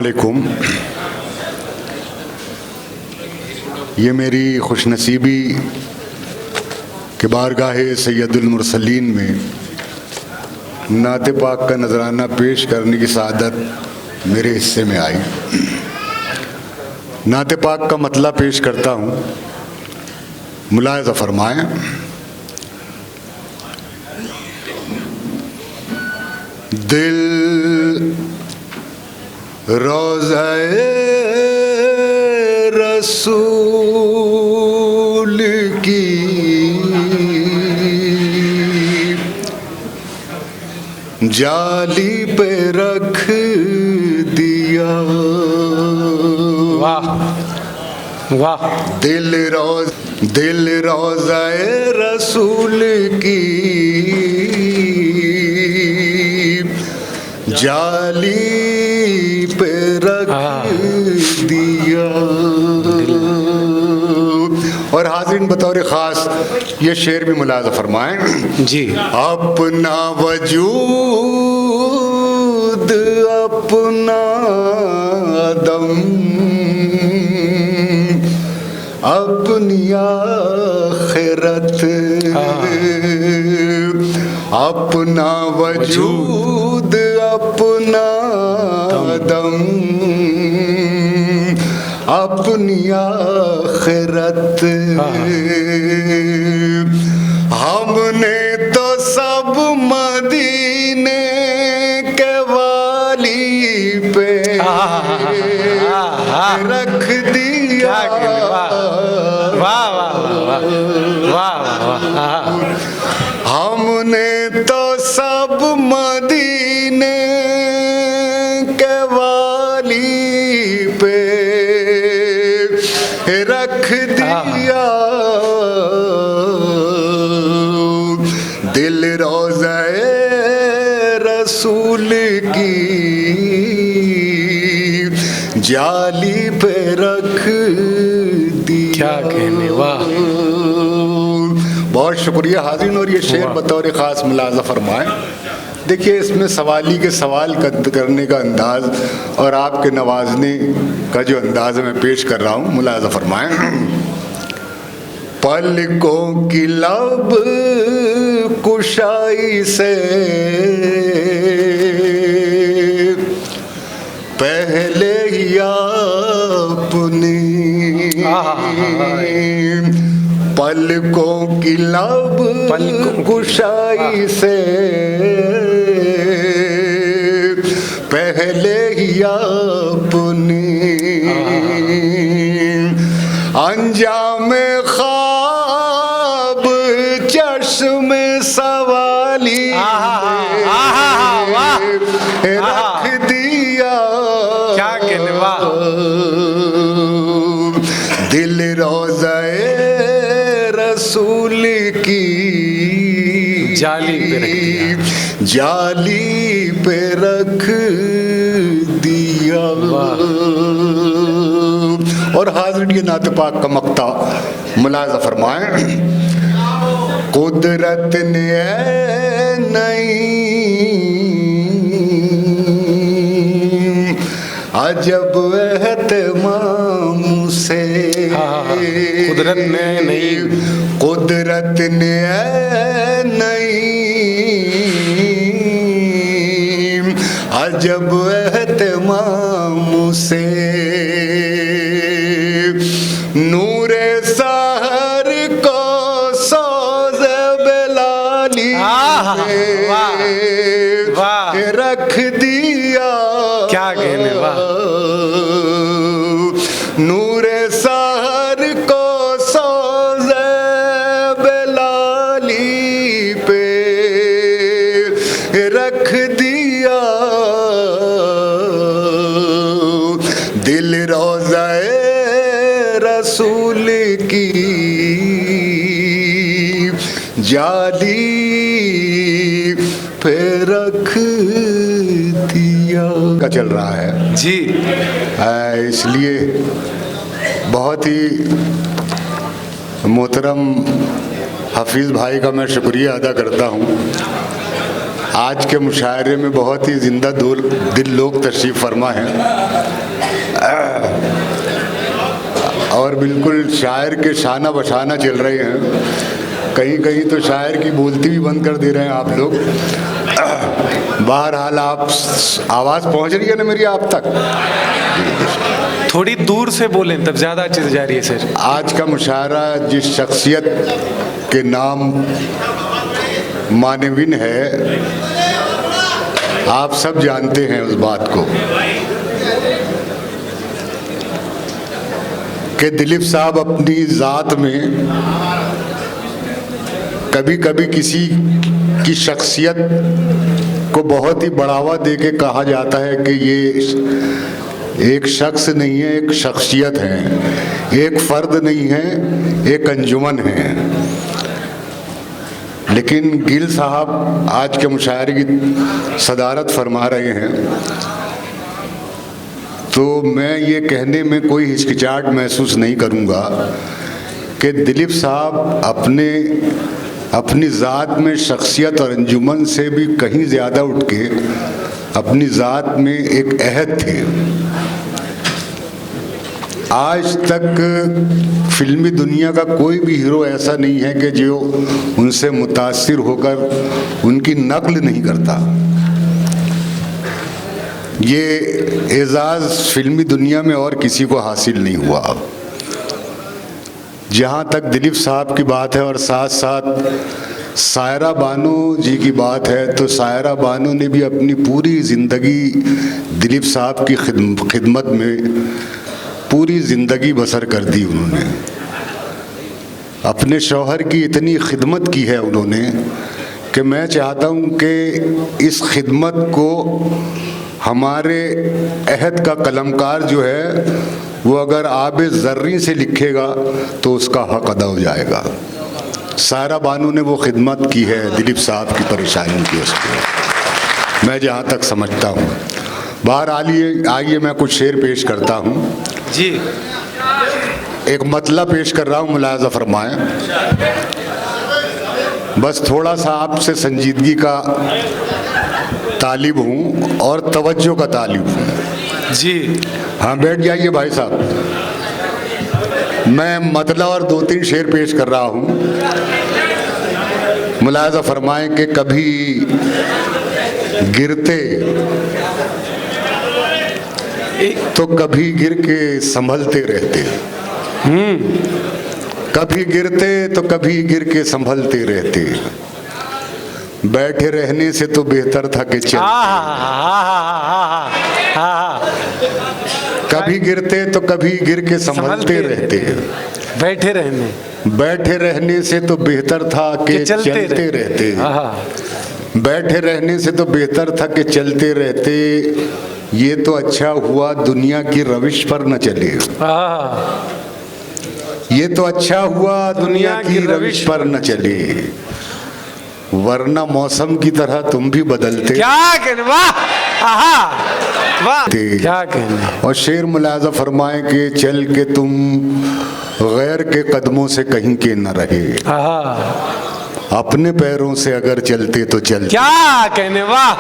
वालेकुम। ये मेरी खुशनसीबी कि बारगाहे सैयदुल मुरसलीन में नाते पाक का नजराना पेश करने की सआदत मेरे हिस्से में आई। नाते पाक का मतला पेश करता हूँ, मुलाहिज़ा फरमाएं। दिल रोज़े रसूल की जाली पे रख दिया। वाह वाह। दिल रोज़े रसूल की जाली पे रख दिया। और हाज़रीन बतौर ख़ास ये शेर भी मुलाज़ा फरमाएं जी। अपना वजूद अपना दम अपनी आखिरत, अपना वजूद अपना दम अपनी आखिरत। हमने तो सब मदीने के वाली पे रख दिया। वाह वाह वाह वाह। हमने तो सब मदीने के वाली पे रख दिया। दिल रोज़े रसूल की जाली पे रख दिया। क्या कहने, वाह। बहुत शुक्रिया हाज़रीन। और ये शेर बतौर ख़ास मुलाज़ा फरमाएं। देखिए, इसमें सवाली के सवाल करने का अंदाज़ और आपके नवाजने का जो अंदाज़ मैं पेश कर रहा हूँ, मुलाज़ा फरमाएं। पलकों की लब कुशाई से पहले ही आपने पलकों की लब कुशाई से पहले ही आपने अंजाम ख्वाब चश्मे सवाली रख दिया। क्या कहने, वाह। दिल रोज़े रसूल की जाली पे रख दिया। जाली पे रख दिया। और हाज़रीन ये नाते पाक का मक्ता मुलाज़ा फरमाएं। कुदरत ने नई अजब एहतमाम से कुदरत ने नहीं अजब एहतमाम से नूरे सहर को सोज़े बेलाली रख दिया। क्या कहने, वाह। नूरे सहर को सोज़े बेलाली पे रख दिया। दिल रोज़े रसूल की जाली पे रख दिया का चल रहा है जी। इसलिए बहुत ही मोहतरम हफीज़ भाई का मैं शुक्रिया अदा करता हूँ आज के मुशायरे में बहुत ही जिंदा दिल लोग तशरीफ़ फरमा हैं और बिल्कुल शायर के शाना बशाना चल रहे हैं। कहीं कहीं तो शायर की बोलती भी बंद कर दे रहे हैं आप लोग। बहरहाल आप आवाज़ पहुंच रही है ना मेरी आप तक? थोड़ी दूर से बोलें तब ज़्यादा अच्छे से जा रही है सर। आज का मुशायरा जिस शख्सियत के नाम मानवीन है, आप सब जानते हैं उस बात को कि दिलीप साहब अपनी ज़ात में कभी कभी किसी की शख्सियत को बहुत ही बढ़ावा देके कहा जाता है कि ये एक शख्स नहीं है, एक शख्सियत है, एक फ़र्द नहीं है, एक अंजुमन है। लेकिन गिल साहब आज के मुशायरे की सदारत फरमा रहे हैं, तो मैं ये कहने में कोई हिचकिचाहट महसूस नहीं करूँगा कि दिलीप साहब अपनी ज़ात में शख्सियत और अंजुमन से भी कहीं ज़्यादा उठ के अपनी ज़ात में एक अहद थे। आज तक फिल्मी दुनिया का कोई भी हीरो ऐसा नहीं है कि जो उनसे मुतासिर होकर उनकी नकल नहीं करता। ये एजाज़ फिल्मी दुनिया में और किसी को हासिल नहीं हुआ। जहाँ तक दिलीप साहब की बात है और साथ साथ सायरा बानो जी की बात है, तो सायरा बानो ने भी अपनी पूरी ज़िंदगी दिलीप साहब की खिदमत में पूरी ज़िंदगी बसर कर दी। उन्होंने अपने शौहर की इतनी खिदमत की है उन्होंने कि मैं चाहता हूँ कि इस खिदमत को हमारे अहद का कलमकार जो है वो अगर आबे ज़र्री से लिखेगा तो उसका हक अदा हो जाएगा। सायरा बानो ने वो खिदमत की है दिलीप साहब की परेशानी की, उसको मैं जहाँ तक समझता हूँ। बाहर आइए मैं कुछ शेर पेश करता हूँ जी। एक मतलब पेश कर रहा हूँ, मुलाहज़ा फरमाएं। बस थोड़ा सा आपसे संजीदगी का तालिब हूँ और तवज्जो का तालिब हूँ जी। हाँ, बैठ जाइए भाई साहब। मैं मतलब और 2-3 शेर पेश कर रहा हूँ, मुलाहज़ा फरमाएं कि कभी गिरते तो कभी गिर के संभलते रहते, कभी गिरते तो कभी गिर के संभलते रहते, बैठे रहने से तो बेहतर था कि चलते। कभी गिरते तो कभी गिर के संभलते रहते, बैठे रहने से तो बेहतर था कि चलते रहते, बैठे रहने से तो बेहतर था कि चलते रहते। ये तो अच्छा हुआ दुनिया की रविश पर न चले, ये तो अच्छा हुआ दुनिया की रविश पर न चले, वरना मौसम की तरह तुम भी बदलते। क्या कहने, वाह क्या कहने। और शेर मुलाहज़ा फरमाएं कि चल के तुम गैर के कदमों से कहीं के न रहे, अपने पैरों से अगर चलते तो चलते। क्या कहने, वाह।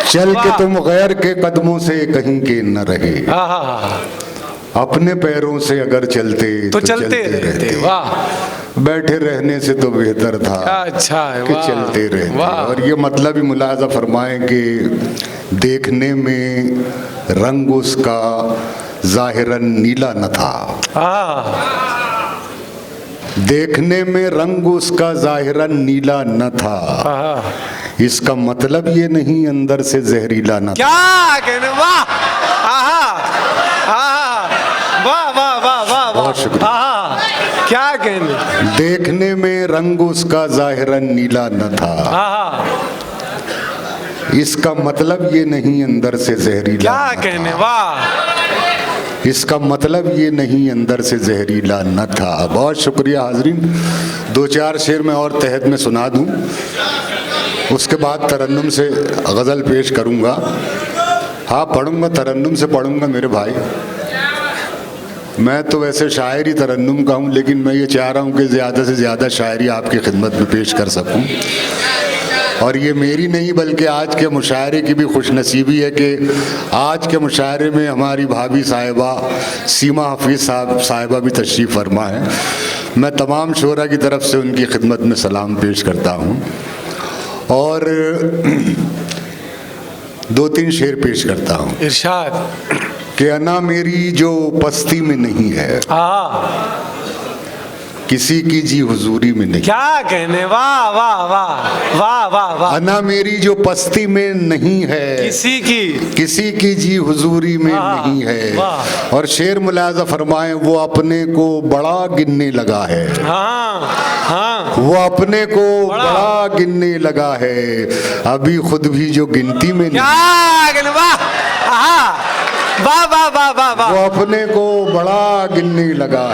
चल के तुम गैर के कदमों से कहीं के न रहे, अपने पैरों से अगर चलते तो चलते रहते। वाह। बैठे रहने से तो बेहतर था अच्छा है कि चलते रहते। और ये मतलब भी मुलाहज़ा फरमाएं कि देखने में रंग उसका ज़ाहिरन नीला न था, देखने में रंग उसका ज़ाहिरन नीला न था, इसका मतलब ये नहीं अंदर से जहरीला न था। क्या कहने, वाह वाह वाह वाह वाह, बहुत शुक्रिया। क्या कहने। देखने में रंग उसका ज़ाहिरन नीला न था, इसका मतलब ये नहीं अंदर से जहरीला। क्या कहने, वाह। इसका मतलब ये नहीं अंदर से जहरीला न था। बहुत शुक्रिया हाज़रीन। 2-4 शेर मैं और तहत में सुना दूं, उसके बाद तरन्नुम से गज़ल पेश करूंगा। हाँ पढ़ूंगा, तरन्नुम से पढ़ूंगा मेरे भाई। मैं तो वैसे शायरी तरन्नुम का हूँ, लेकिन मैं ये चाह रहा हूँ कि ज़्यादा से ज़्यादा शायरी आपकी खिदमत में पेश कर सकूँ। और ये मेरी नहीं बल्कि आज के मुशायरे की भी खुशनसीबी है कि आज के मुशायरे में हमारी भाभी साहिबा सीमा हफीज़ साहिबा भी तशरीफ़ फरमा है। मैं तमाम शोरा की तरफ से उनकी खिदमत में सलाम पेश करता हूँ और 2-3 शेर पेश करता हूँ। इरशाद। कि अना मेरी जो पस्ती में नहीं है, किसी की जी हुजूरी में नहीं। क्या कहने, वाह वाह वाह वाह वाह वाह। अना मेरी जो पस्ती में नहीं है, किसी की जी हुजूरी में नहीं है। और शेर मुलाजा फरमाए, वो अपने को बड़ा गिनने लगा है। वो अपने को बड़ा गिनने लगा है, अभी खुद भी जो गिनती में नहीं। वाह वाह वाह वाह वाह। वो अपने को बड़ा गिनने लगा है।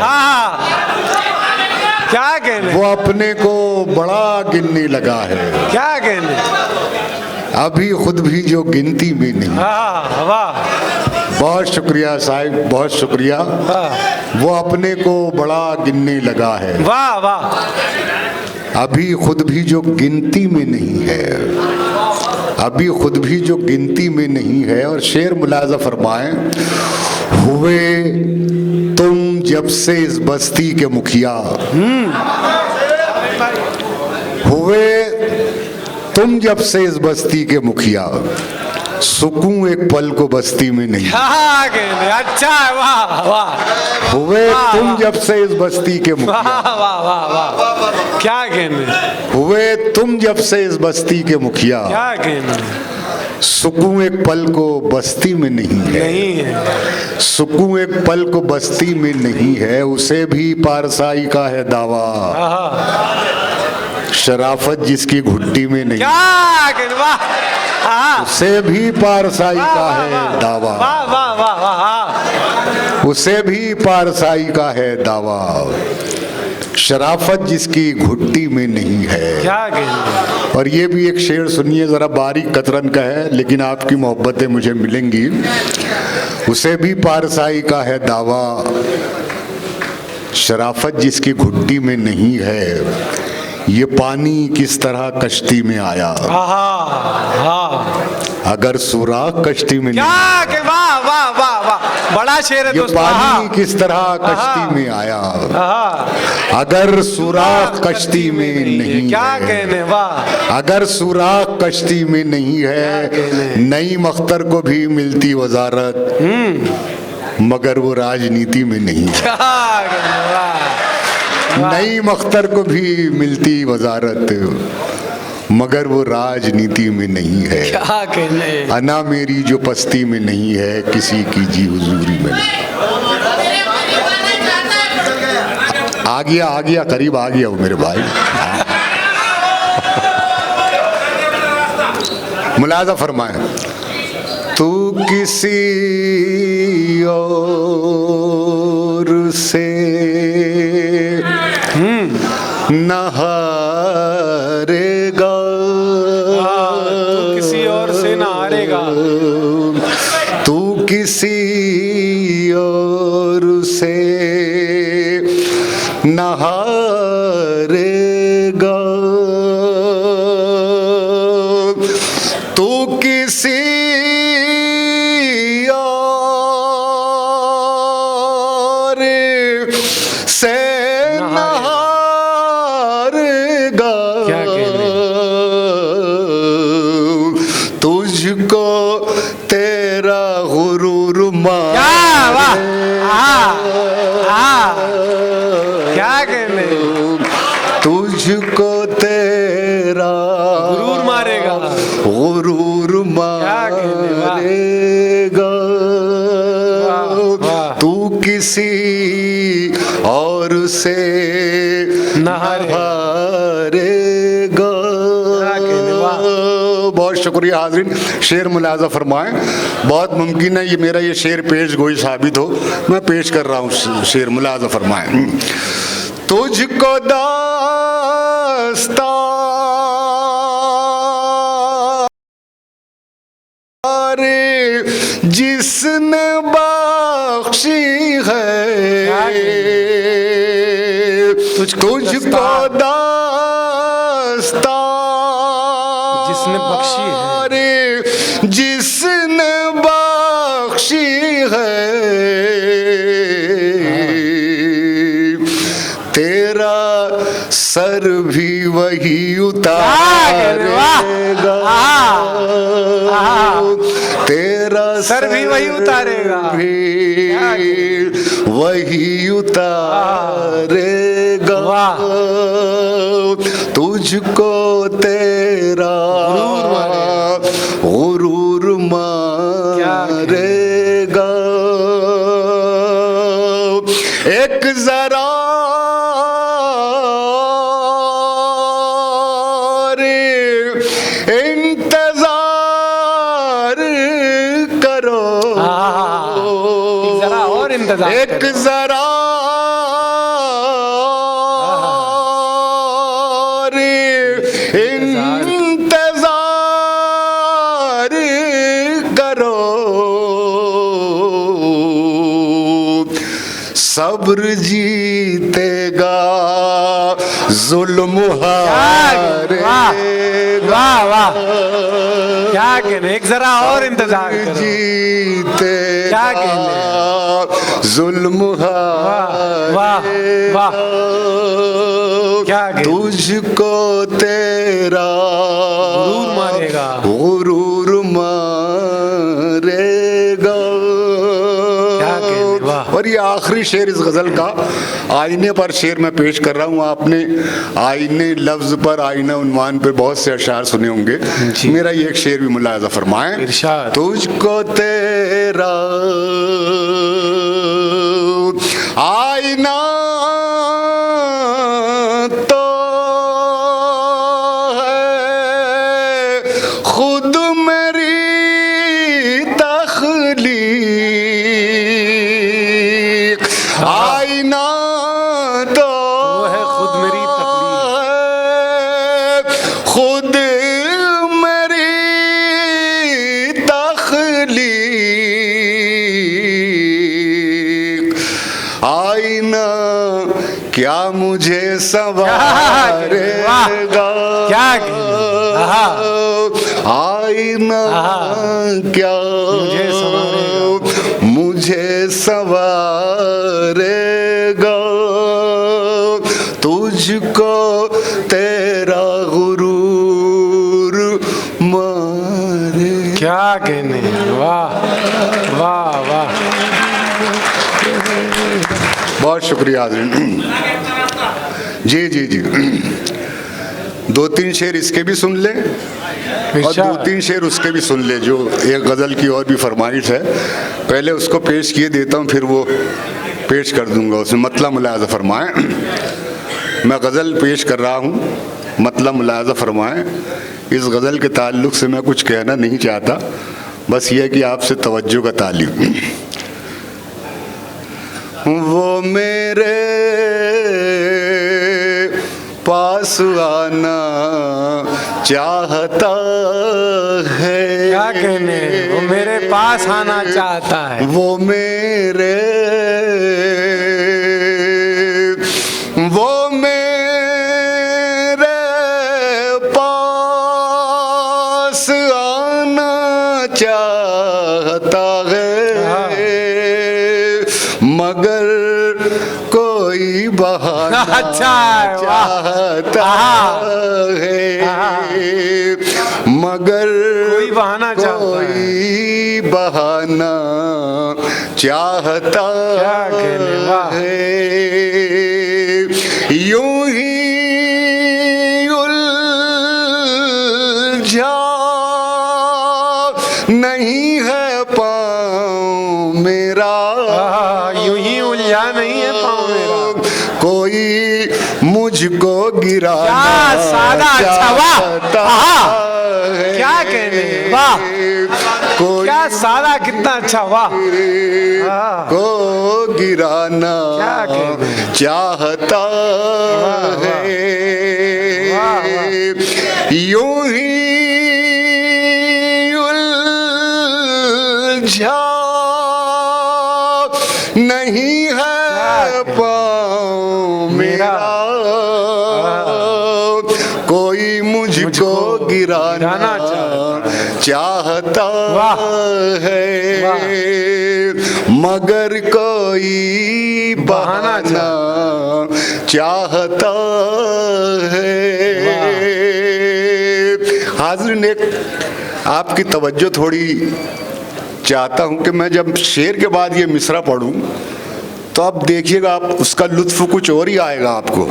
क्या कहने, वो अपने को बड़ा गिनने लगा है। क्या कहने, अभी खुद भी जो गिनती में नहीं। वाह। बहुत शुक्रिया साहिब, बहुत शुक्रिया। वो अपने को बड़ा गिनने लगा है। वाह वाह। अभी खुद भी जो गिनती में नहीं है, अभी खुद भी जो गिनती में नहीं है। और शेर मुलाजा फरमाए, हुए तुम जब से इस बस्ती के मुखिया, हुए तुम जब से इस बस्ती के मुखिया, सुकून एक पल को बस्ती में नहीं। अच्छा, वाह वाह। हुए तुम जब से इस बस्ती के मुखिया, वाह वाह वाह। क्या कहने, हुए तुम जब से इस बस्ती के मुखिया, क्या कहने, सुकून एक पल को बस्ती में नहीं है। सुकून एक पल को बस्ती में नहीं है, उसे भी पारसाई का है दावा, शराफत जिसकी घुट्टी में नहीं। उसे भी पारसाई का है दावा, उसे भी पारसाई का है दावा, शराफत जिसकी घुट्टी में नहीं है। क्या कहने। और ये भी एक शेर सुनिए, जरा बारीक कतरन का है लेकिन आपकी मोहब्बतें मुझे मिलेंगी। उसे भी पारसाई का है दावा, शराफत जिसकी घुट्टी में नहीं है। ये पानी किस तरह कश्ती में आया, अगर सुराख कश्ती में नहीं। वाह वाह वाह वाह, बड़ा शेर है ये पानी किस तरह कश्ती में आया, अगर सुराख कश्ती में नहीं। क्या कहने, वाह। अगर सुराख कश्ती में नहीं है, नईम अख्तर को भी मिलती वजारत, मगर वो राजनीति में नहीं है। नईम अख्तर को भी मिलती वजारत, मगर वो राजनीति में नहीं है। क्या कहने, अना मेरी जो पस्ती में नहीं है, किसी की जी हुजूरी में नहीं। आ गया करीब आ गया वो मेरे भाई। मुलाजा फरमाए, तू किसी और से न हारेगा, तू किसी और से न हारेगा, तू किसी और से न हारेगा, तू किसी और से न हारेगा। तुझको तेरा गुरूर मारेगा। क्या कहने, तुझको तेरा गुरूर मारेगा, गुरूर मारेगा, तू किसी और से न हारेगा। बहुत शुक्रिया हाज़रीन। शेर मुलाजा फरमाएं। बहुत मुमकिन है ये मेरा ये शेर पेश गोई साबित हो, मैं पेश कर रहा हूँ शेर, मुलाजा फरमाएं। तुझको दास्तां जिसने बख्शी है, तुझको दास्तां है, तेरा सर भी वही उतारेगा, तेरा सर भी वही उतारेगा, भी वही उतारेगा, तुझको तेरा गुरूर मारेगा। एक जरा इंतजार करो, एक जरा इंतजार करो, सब्र जीतेगा, जुल्म हारेगा। वाह वाह, क्या कहने, एक जरा और इंतजार करो, जीतेगा, जुल्म हारेगा, तुझको तेरा गुरूर मारेगा, गुरूर मारेगा। और ये आखिरी शेर इस गजल का आईने पर शेर मैं पेश कर रहा हूँ। आपने आईने लफ्ज पर, आईना उन्वान पर बहुत से अशार सुने होंगे, मेरा ये एक शेर भी मुलाहिजा फरमाएं। तुझको तेरा आईना तो है खुद मेरी तख्लीक, आईना तो है खुद मेरी तख्लीक, खुद मेरी तख्लीक, आईना क्या मुझे संवारेगा, आईना क्या मुझे संवारेगा, तुझको तेरा गुरूर मारे। क्या कहने, वाह वाह वाह, बहुत शुक्रिया हाज़रीन। जी जी जी, दो तीन शेर इसके भी सुन ले और दो तीन शेर उसके भी सुन ले, जो एक गज़ल की और भी फरमाइश है। पहले उसको पेश किए देता हूँ, फिर वो पेश कर दूंगा, उसमें मतलब मुलाहिजा फरमाएं। मैं गज़ल पेश कर रहा हूँ, मतलब मुलाहिजा फरमाएं। इस गज़ल के ताल्लुक़ से मैं कुछ कहना नहीं चाहता, बस ये कि आपसे तवज्जो का ताल्लुक़। वो मेरे पास आना चाहता है, क्या कहने, वो मेरे पास आना चाहता है, वो मेरे पास आना चाहता है, मगर कोई बहाना चाहता है, मगर कोई बहाना चाहता है, यूं ही उलझा नहीं है पाँव मेरा, यूं ही उलझा नहीं है पाँव मेरा, कोई मुझको गिराना चाहता है, क्या कहने, वाह, क्या सादा, कितना अच्छा, वाह, को गिराना चाहता है, यूं ही उलझा नहीं है पाँव मेरा, कोई मुझको गिराना चाहता है, मगर कोई बहाना चाहता है। हाज़रीन, एक आपकी तवज्जो थोड़ी चाहता हूं कि मैं जब शेर के बाद ये मिसरा पढ़ूं तो अब देखिएगा, आप उसका लुत्फ कुछ और ही आएगा आपको।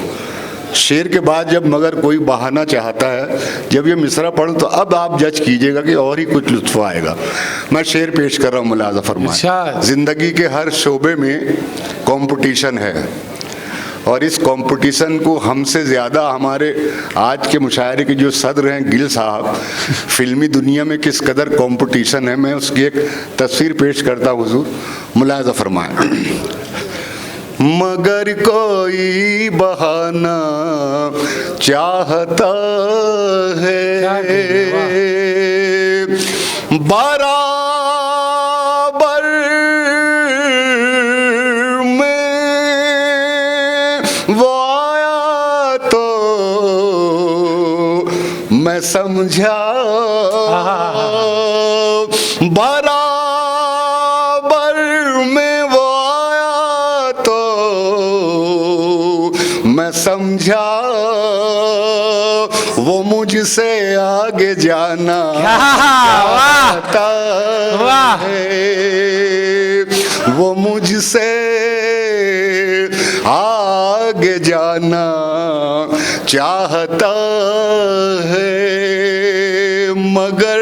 शेर के बाद जब मगर कोई बहाना चाहता है, जब ये मिसरा पढ़ूं तो अब आप जज कीजिएगा कि और ही कुछ लुत्फ आएगा। मैं शेर पेश कर रहा हूं, मुलाज़ा फरमाएं। जिंदगी के हर शोबे में कंपटीशन है और इस कंपटीशन को हमसे ज़्यादा हमारे आज के मुशायरे के जो सदर हैं गिल साहब, फिल्मी दुनिया में किस कदर कंपटीशन है, मैं उसकी एक तस्वीर पेश करता हूँ हुजूर, मुलाज़ा फरमाएं। मगर कोई बहाना चाहता है, बराबर में वो आया तो मैं समझा, बराबर में वो आया तो मैं समझा, वो मुझसे आगे जाना चाहता है, वो मुझसे आगे जाना चाहता है, मगर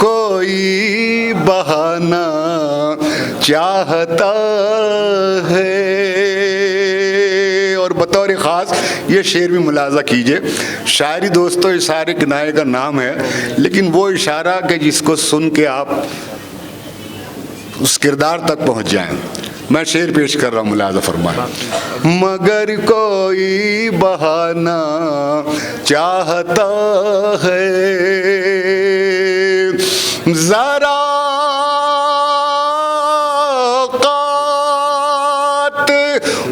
कोई बहाना चाहता है। और बतौर ख़ास ये शेर भी मुलाज़ा कीजिए, शायरी दोस्तों इशारे किनारे का नाम है, लेकिन वो इशारा कि जिसको सुन के आप उस किरदार तक पहुँच जाएं। मैं शेर पेश कर रहा हूँ, मुलाज़ा फरमाएं। मगर कोई बहाना चाहता है, ज़रा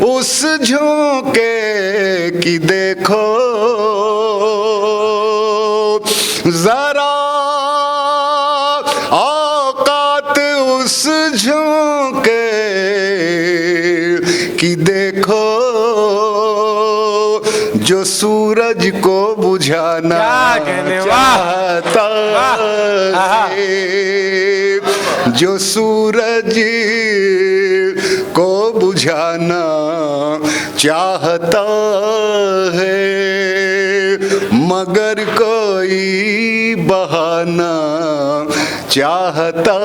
उस झोंके की देखो, जरा औकात उस झोंके की देखो, जो सूरज को बुझाना चाहता है, जो सूरज को बुझाना चाहता है, मगर कोई बहाना चाहता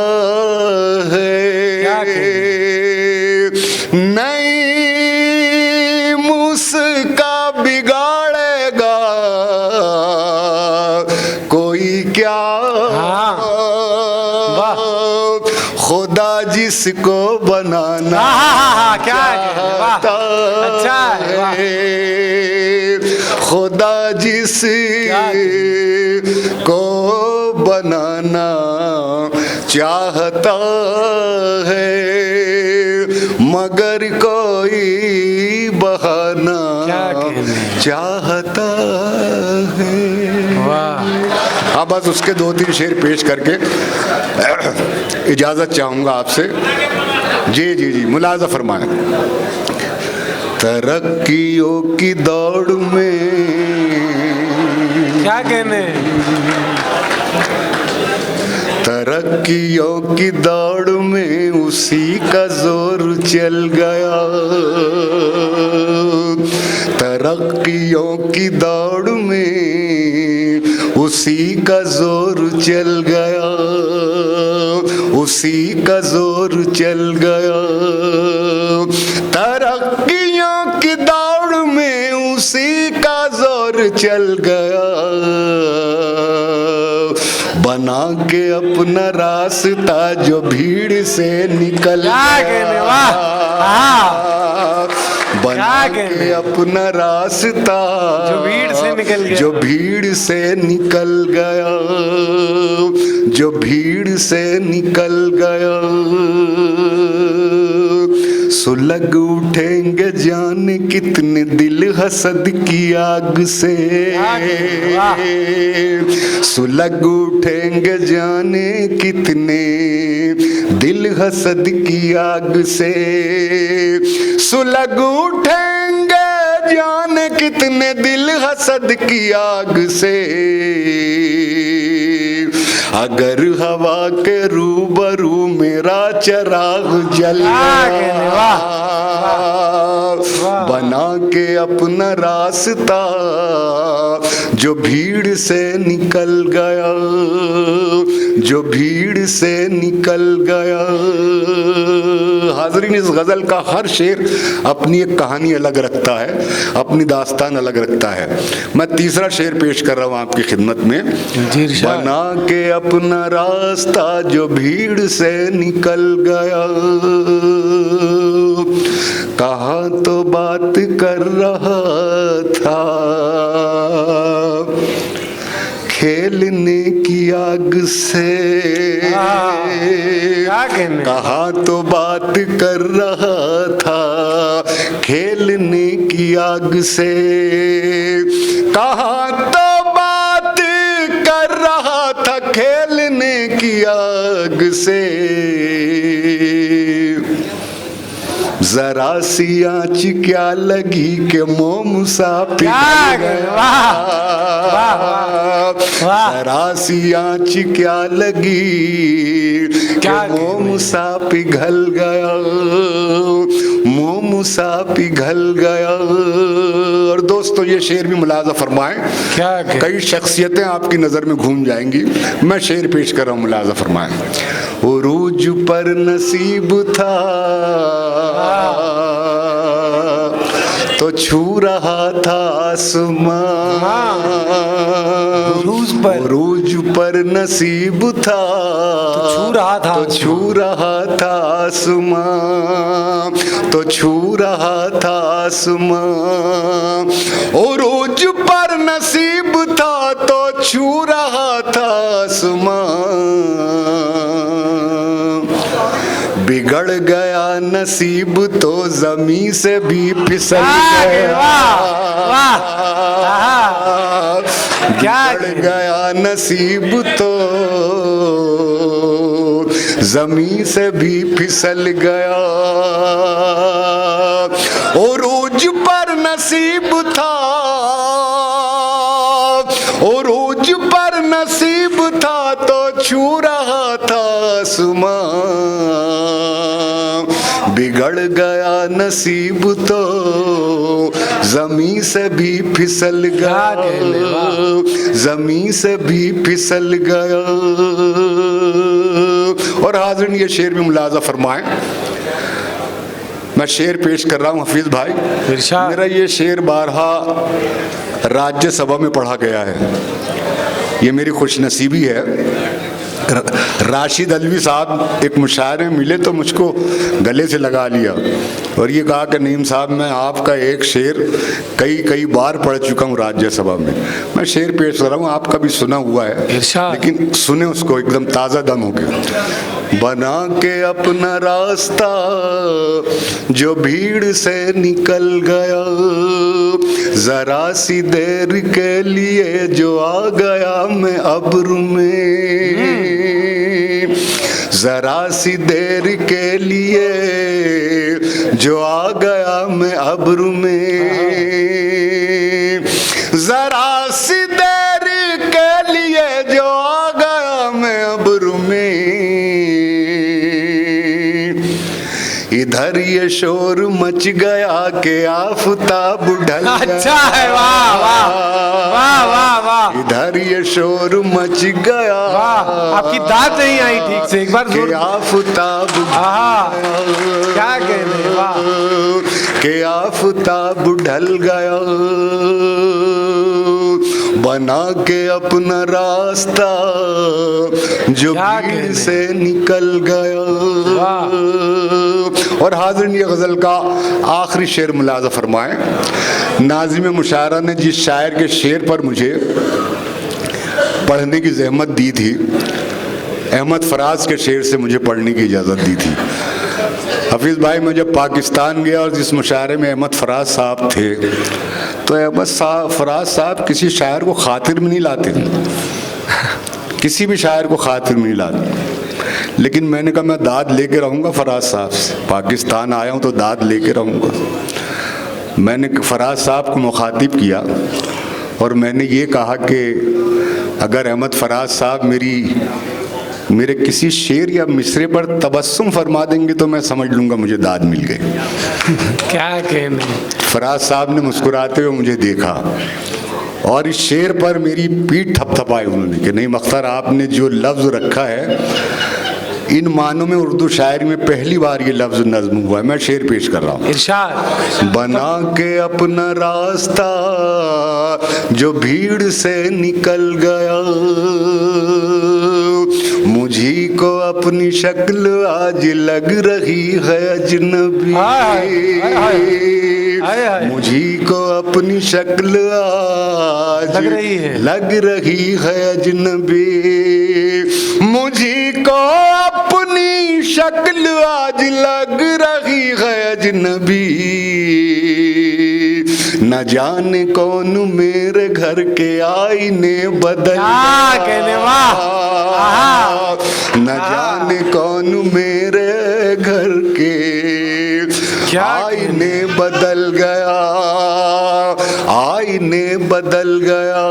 है। नहीं मुस्का बिगाड़ेगा कोई क्या, खुदा जिसको बनाना चाहता है, खुदा जिसको बनाना चाहता है, मगर कोई बहाना चाहता है। हाँ, बस उसके 2-3 शेर पेश करके इजाज़त चाहूँगा आपसे। जी जी जी, मुलाज़ा फरमाएं। तरक्कियों की दौड़ में क्या कहने, तरक्कियों की दौड़ में उसी का जोर चल गया, तरक्कियों की दौड़ में उसी का जोर चल गया, उसी का जोर चल गया, तरक्कियों की दौड़ में उसी का जोर चल गया, बना के अपना रास्ता जो भीड़ से निकल गया, बना के अपना रास्ता जो भीड़ से निकल गया, जो भीड़ से निकल गया, जो भीड़ से निकल गया, सुलग उठेंगे जाने कितने दिल हसद की आग से, सुलग उठेंगे जाने कितने दिल हसद की आग से सुलग उठेंगे, जाने कितने दिल हसद की आग से। अगर हवा के रूबरू मेरा चिराग जल गया, बना के अपना रास्ता जो भीड़ से निकल गया, जो भीड़ से निकल गया। हाज़रीन, इस गज़ल का हर शेर अपनी एक कहानी अलग रखता है, अपनी दास्तान अलग रखता है। मैं तीसरा शेर पेश कर रहा हूँ आपकी खिदमत में। बना के अपना रास्ता जो भीड़ से निकल गया, कहाँ तो बात कर रहा था खेलने की आग से, कहाँ तो बात कर रहा था खेलने की आग से, कहाँ तो बात कर रहा था खेलने की आग से। जरा सी आँच क्या लगी कि मोम सा पिघल गया, जरा सी आँच क्या लगी कि मोम सा पिघल गया, मोम सा पिघल गया। और दोस्तों, ये शेर भी मुलाजा फरमाएं, कई शख्सियतें आपकी नजर में घूम जाएंगी। मैं शेर पेश कर रहा हूँ, मुलाजा फरमाएं। उरूज पर नसीब था तो छू रहा था आसमां, उरूज पर नसीब था तो छू रहा था आसमां, तो छू रहा था आसमां। उरूज पर नसीब था तो छू रहा था आसमां, बिगड़ गया नसीब तो जमीन से भी फिसल गया, बिगड़ गया नसीब तो जमीन से भी फिसल गया। उरूज पर नसीब था, उरूज पर नसीब था तो छू रहा था आसमां, बिगड़ गया नसीब तो जमीन से भी फिसल गया, जमीन से भी फिसल गया। और हाज़रीन, ये शेर भी मुलाजा फरमाएं। मैं शेर पेश कर रहा हूँ हफीज भाई, मेरा ये शेर बारहा राज्यसभा में पढ़ा गया है। ये मेरी खुशनसीबी है। राशिद अल्वी साहब एक मुशायरे में मिले तो मुझको गले से लगा लिया और ये कहा कि नईम साहब, मैं आपका एक शेर कई बार पढ़ चुका हूँ राज्यसभा में। मैं शेर पेश कर रहा हूँ, आपका भी सुना हुआ है, लेकिन सुने उसको एकदम ताज़ा दम होके। बना के अपना रास्ता जो भीड़ से निकल गया, जरा सी देर के लिए जो आ गया मैं अब्र में, जरा सी देर के लिए जो आ गया मैं अब्र में, जरा सी देर के लिए जो आ गया मैं अब्र में। इधर ये शोर मच गया कि आफताब ढल गया, अच्छा है, वाह वाह वाह वाह वाह। इधर ये शोर मच गया, आपकी दाद नहीं आई ठीक से, एक बार जोर। आफताब क्या कहने, वाह। कि आफताब ढल गया, बना के अपना रास्ता जो भीड़ से निकल गया। और हाज़रीन, ये गज़ल का आखिरी शेर मुलाज़ा फरमाएं। नाज़िम मुशायरा ने जिस शायर के शेर पर मुझे पढ़ने की ज़हमत दी थी, अहमद फराज के शेर से मुझे पढ़ने की इजाज़त दी थी। हफीज़ भाई, मैं जब पाकिस्तान गया और जिस मुशायरे में अहमद फराज साहब थे, तो अहमद फराज साहब किसी शायर को खातिर में नहीं लाते थे, किसी भी शायर को खातिर में नहीं लाते। लेकिन मैंने कहा मैं दाद लेके रहूँगा फराज साहब से, पाकिस्तान आया हूँ तो दाद लेके रहूँगा। मैंने फराज साहब को मुखातिब किया और मैंने ये कहा कि अगर अहमद फराज साहब मेरे किसी शेर या मिसरे पर तबस्सुम फरमा देंगे तो मैं समझ लूँगा मुझे दाद मिल गई। क्या कहने। फराज साहब ने मुस्कुराते हुए मुझे देखा और इस शेर पर मेरी पीठ थपथपाई उन्होंने कि नहीं मख्तर, आपने जो लफ्ज़ रखा है इन मानों में उर्दू शायरी में पहली बार ये लफ्ज़ नज़्म हुआ है। मैं शेर पेश कर रहा हूँ। इरशाद। बना के अपना रास्ता जो भीड़ से निकल गया, मुझी को अपनी शक्ल आज लग रही है अजनबी, मुझी को अपनी शक्ल आज लग रही है अजनबी, मुझी को अपनी शक्ल आज लग रही है अजनबी, न जाने कौन मेरे घर के आईने बदल गया, न जाने कौन मेरे घर के आईने बदल गया, आईने बदल गया,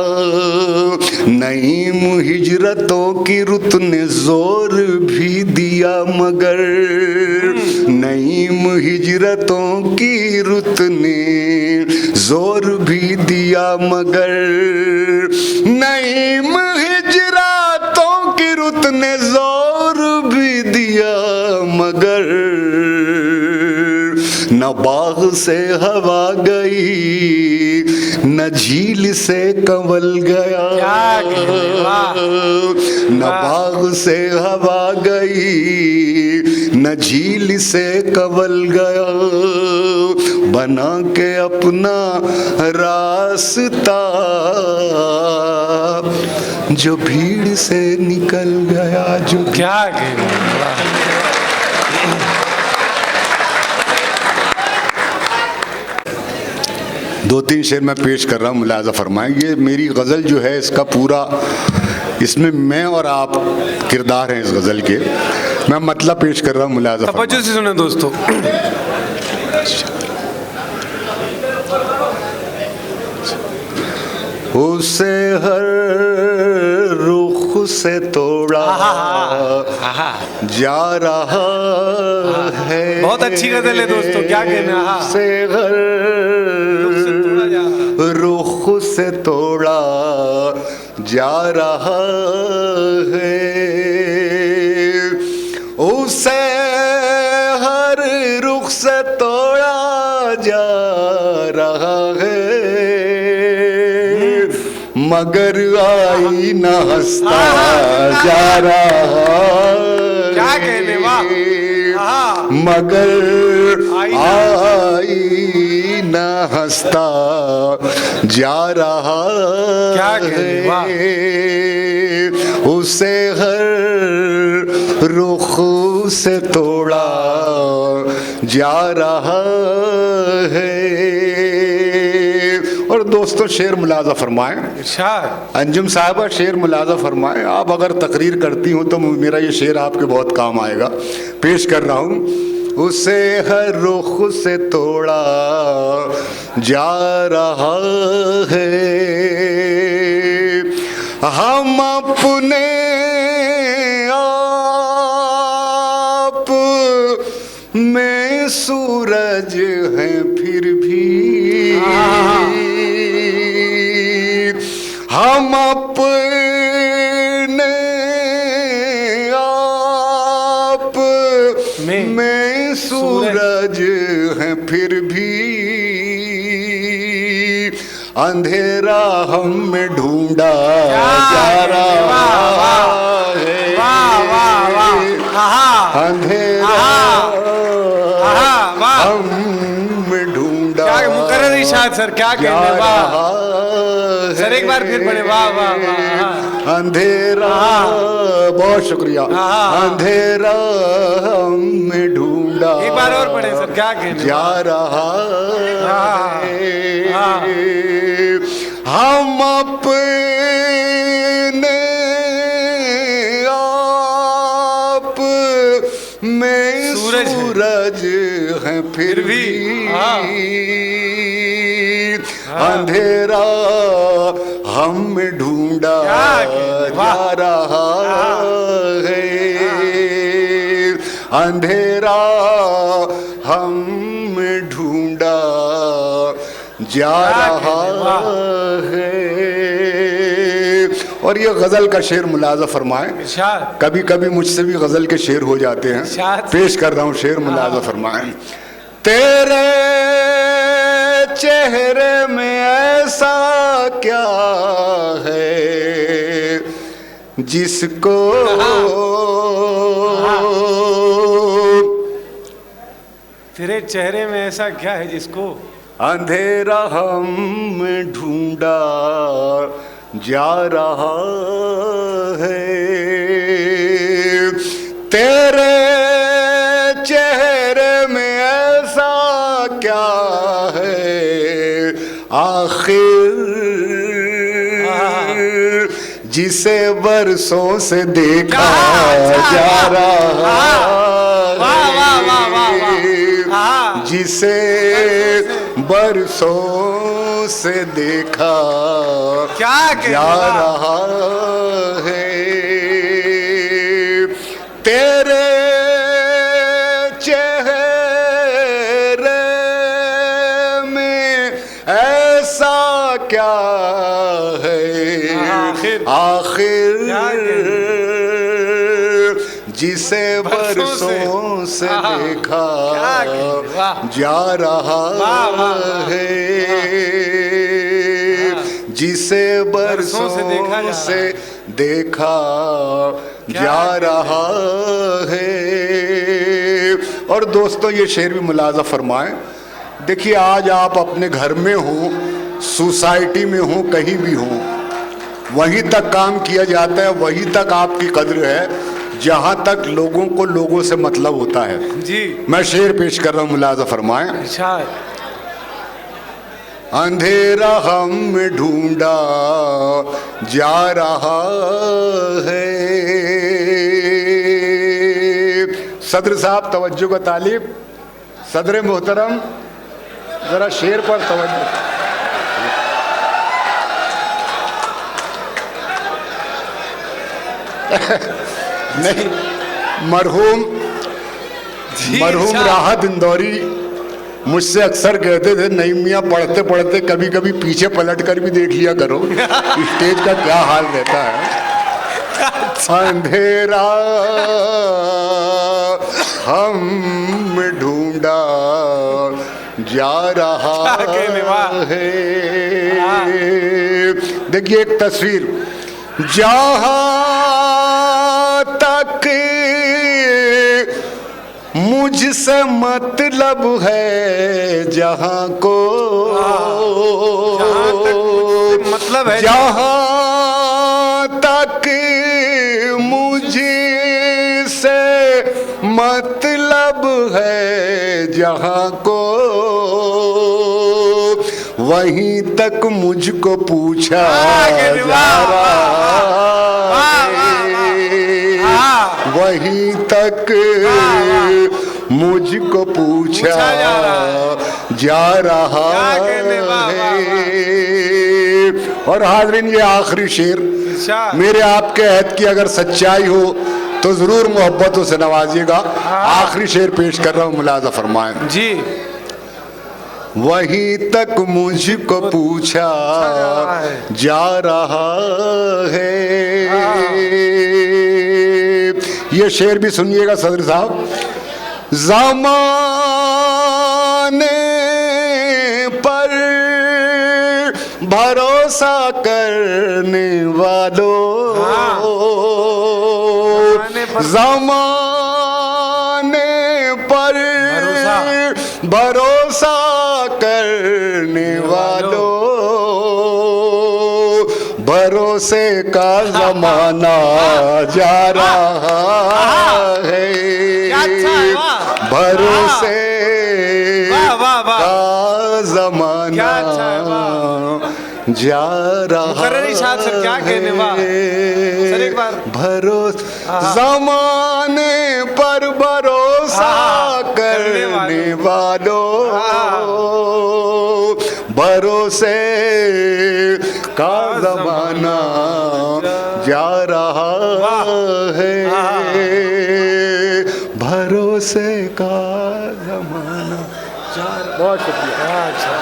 नईम हिजरतों की रुत ने जोर भी दिया मगर, नईम हिजरतों की रुत ने जोर भी दिया मगर, नईम हिजरतों की रुत ने जोर भी दिया मगर, न बाग से हवा गई न झील से कंवल गया, न बाग से हवा गई न झील से कंवल गया, बना के अपना रास्ता जो भीड़ से निकल गया, जो क्या दो तीन शेर मैं पेश कर रहा हूँ, मुलाज़ा फरमाएं। ये मेरी गज़ल जो है इसका पूरा, इसमें मैं और आप किरदार हैं इस गज़ल के। मैं मतलब पेश कर रहा हूँ, मुलाज़ा फरमाएं। तवज्जो से सुने दोस्तों। उसे हर रुख से तोड़ा जा रहा है, बहुत अच्छी गज़ल है दोस्तों, क्या कहना। उसे हर रुख से तोड़ा जा रहा है, उसे हर रुख से तोड़ा जा रहा है, मगर आई न हंसता जा रहा, क्या कहने, वाह, मगर आई न हंसता जा रहा, क्या कहने, वाह, उसे हर रुख से तोड़ा जा रहा है। और दोस्तों शेर मुलाज़ा फरमाएं। अंजुम साहबा शेर मुलाज़ा फरमाएं। आप अगर तकरीर करती हूँ तो मेरा ये शेर आपके बहुत काम आएगा। पेश कर रहा हूँ। उसे हर रुख से तोड़ा जा रहा है, हम अपने आप में सूरज हैं फिर भी, हम अपने आप में सूरज हैं फिर भी, अंधेरा हम में ढूंढा जा रहा है, अंधेरा हम में ढूंढा मुकर्रर इरशाद सर, क्या कहने, वाह सर, एक बार फिर पढ़े, वाह वाह वाह। अंधेरा, बहुत शुक्रिया, अंधेरा हम में ढूंढा, एक बार और पढ़े सर, क्या कहने, जा रहा है, हम अपने आप सूरज हैं फिर भी अंधेरा हम में ढूंढा जा रहा है, अंधेरा हम में ढूंढा जा रहा है। और ये गजल का शेर मुलाजा फरमाए, कभी कभी मुझसे भी गजल के शेर हो जाते हैं, पेश कर रहा हूं शेर मुलाजा फरमाए। तेरे चेहरे में ऐसा क्या है जिसको तेरे चेहरे में ऐसा क्या है जिसको अंधेरा हम ढूंढा जा रहा है। तेरे चेहरे में ऐसा क्या है आखिर जिसे बरसों से देखा जा रहा है, जिसे बरसों से देखा जा रहा है। तेरे चेहरे में ऐसा क्या है आखिर जिसे बरसों से देखा जा रहा है, जिसे बरसों से देखा जा रहा है। और दोस्तों ये शेर भी मुलाजा फरमाएं। देखिए आज आप अपने घर में हो, सोसाइटी में हो, कहीं भी हो, वहीं तक काम किया जाता है, वहीं तक आपकी कद्र है जहां तक लोगों को लोगों से मतलब होता है जी। मैं शेर पेश कर रहा हूं, मुलाजा फरमाएं। अंधेरा हम ढूंढा जा रहा है। सदर साहब तवज्जो का तालिब, सदर मोहतरम जरा शेर पर तवज्जो। नहीं, मरहूम राहत इंदौरी मुझसे अक्सर कहते थे, नहीं मियाँ पढ़ते पढ़ते कभी कभी पीछे पलट कर भी देख लिया करो स्टेज का क्या हाल रहता है। अंधेरा हम ढूंढा जा रहा है। देखिए एक तस्वीर, जहां तक मुझसे मतलब है जहां को मतलब है, जहां तक मुझसे मतलब है जहां को वहीं तक मुझको पूछा जा रहा है, वहीं तक मुझको पूछा जा रहा है। और हाज़रीन ये आखिरी शेर, मेरे आपके अहद की अगर सच्चाई हो तो जरूर मोहब्बतों से नवाजिएगा। आखिरी शेर पेश कर रहा हूँ, मुलाजा फरमाएं जी। वहीं तक मुझको पूछा जा रहा है। ये शेर भी सुनिएगा सदर साहब। ज़माने पर भरोसा करने वालों, ज़माने पर भरोसा करने वालों, भरोसे का ज़माना जा रहा है, भरोसे का ज़माना जा रहा है। क्या कहने सर एक बार ज़माने पर भरोसा कर वालों, भरोसे का जमाना जा रहा है, भरोसे का जमाना जा रहा। बहुत शुक्रिया। अच्छा